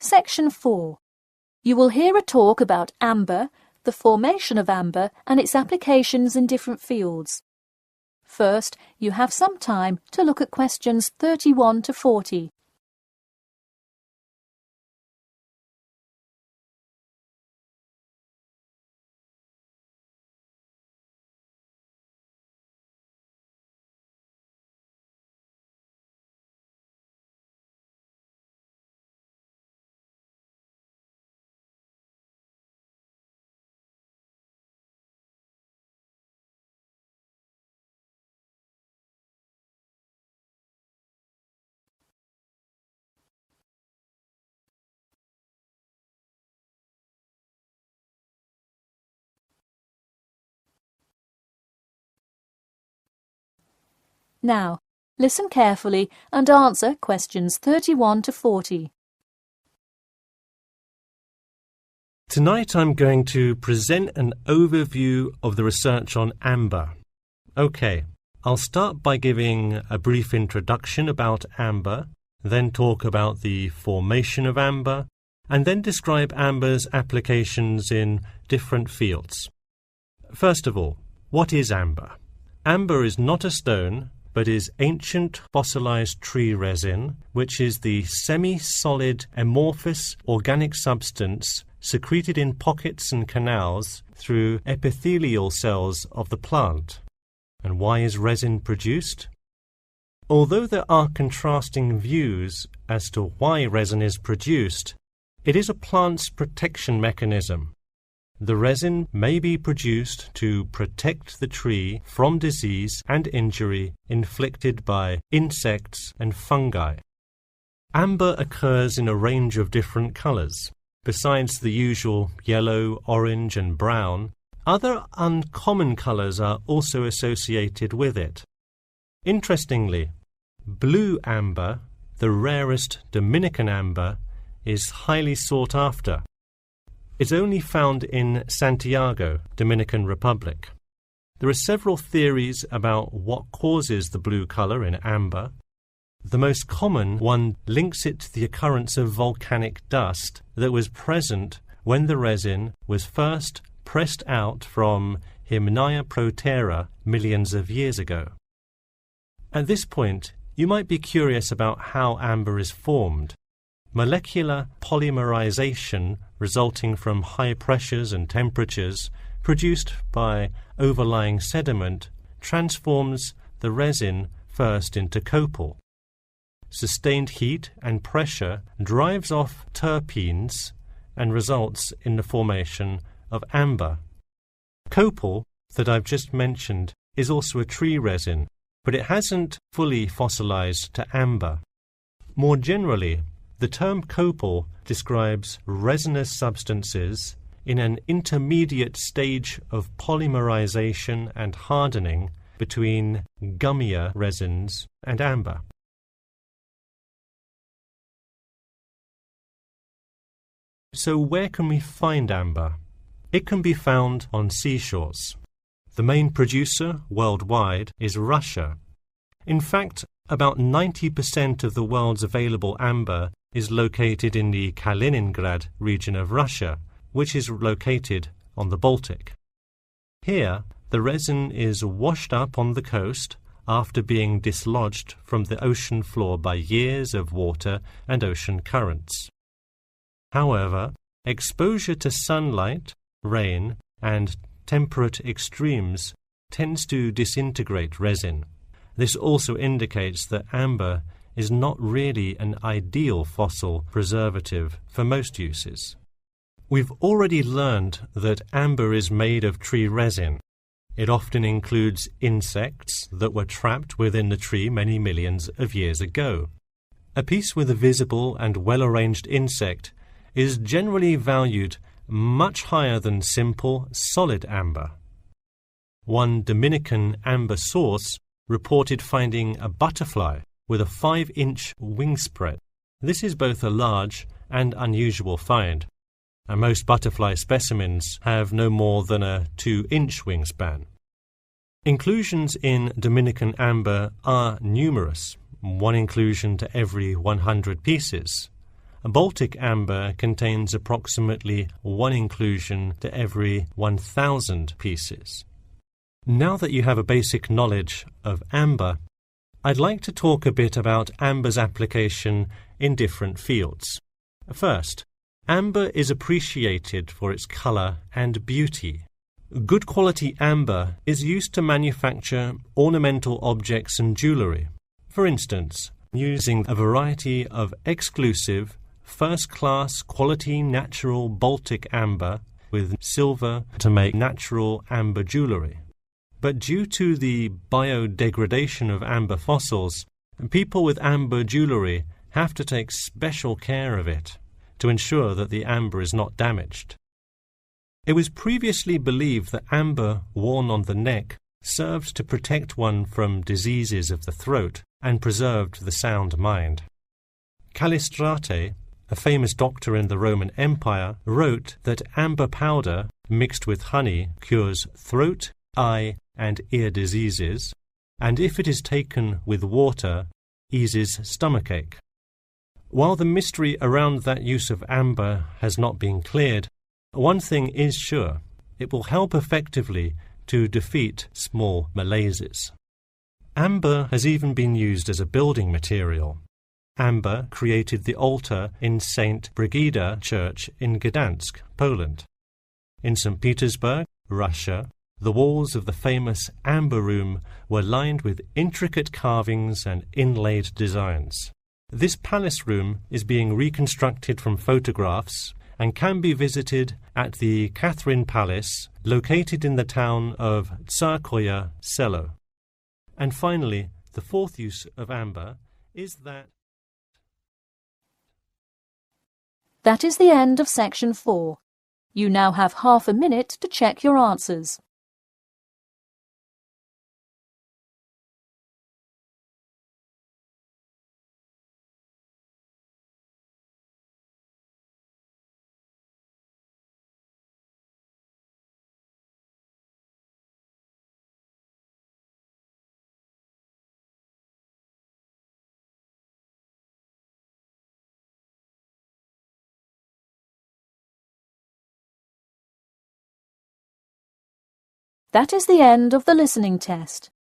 Section 4. You will hear a talk about amber, the formation of amber and its applications in different fields. First, you have some time to look at questions 31 to 40. Now, listen carefully and answer questions 31 to 40. Tonight I'm going to present an overview of the research on amber. Okay, I'll start by giving a brief introduction about amber, then talk about the formation of amber, and then describe amber's applications in different fields. First of all, what is amber? Amber is not a stone, but is ancient fossilized tree resin, which is the semi-solid amorphous organic substance secreted in pockets and canals through epithelial cells of the plant. And why is resin produced? Although there are contrasting views as to why resin is produced, it is a plant's protection mechanism. The resin may be produced to protect the tree from disease and injury inflicted by insects and fungi. Amber occurs in a range of different colors. Besides the usual yellow, orange, and brown, other uncommon colors are also associated with it. Interestingly, blue amber, the rarest Dominican amber, is highly sought after. It's only found in Santiago, Dominican Republic. There are several theories about what causes the blue color in amber. The most common one links it to the occurrence of volcanic dust that was present when the resin was first pressed out from Hymnaea protera millions of years ago. At this point, you might be curious about how amber is formed. Molecular polymerization resulting from high pressures and temperatures produced by overlying sediment transforms the resin first into copal. Sustained heat and pressure drives off terpenes and results in the formation of amber. Copal, that I've just mentioned, is also a tree resin, but it hasn't fully fossilized to amber. More generally, the term copal describes resinous substances in an intermediate stage of polymerization and hardening between gummier resins and amber. So where can we find amber? It can be found on seashores. The main producer worldwide is Russia. In fact, about 90% of the world's available amber is located in the Kaliningrad region of Russia, which is located on the Baltic. Here, the resin is washed up on the coast after being dislodged from the ocean floor by years of water and ocean currents. However, exposure to sunlight, rain, and temperate extremes tends to disintegrate resin. This also indicates that amber is not really an ideal fossil preservative for most uses. We've already learned that amber is made of tree resin. It often includes insects that were trapped within the tree many millions of years ago. A piece with a visible and well-arranged insect is generally valued much higher than simple, solid amber. One Dominican amber source reported finding a butterfly with a 5-inch wingspread. This is both a large and unusual find, and most butterfly specimens have no more than a 2-inch wingspan. Inclusions in Dominican amber are numerous, one inclusion to every 100 pieces. Baltic amber contains approximately 1 inclusion to every 1,000 pieces. Now that you have a basic knowledge of amber, I'd like to talk a bit about amber's application in different fields. First, amber is appreciated for its colour and beauty. Good quality amber is used to manufacture ornamental objects and jewellery. For instance, using a variety of exclusive, first-class quality natural Baltic amber with silver to make natural amber jewellery. But due to the biodegradation of amber fossils, people with amber jewellery have to take special care of it to ensure that the amber is not damaged. It was previously believed that amber worn on the neck served to protect one from diseases of the throat and preserved the sound mind. Callistrate, a famous doctor in the Roman Empire, wrote that amber powder mixed with honey cures throat, eye, and ear diseases, and if it is taken with water, eases stomachache. While the mystery around that use of amber has not been cleared, one thing is sure: it will help effectively to defeat small malaises. Amber has even been used as a building material. Amber created the altar in St. Brigida Church in Gdansk, Poland. In St. Petersburg, Russia, the walls of the famous Amber Room were lined with intricate carvings and inlaid designs. This palace room is being reconstructed from photographs and can be visited at the Catherine Palace, located in the town of Tsarskoye Selo. And finally, the fourth use of amber is that... That is the end of Section 4. You now have half a minute to check your answers. That is the end of the listening test.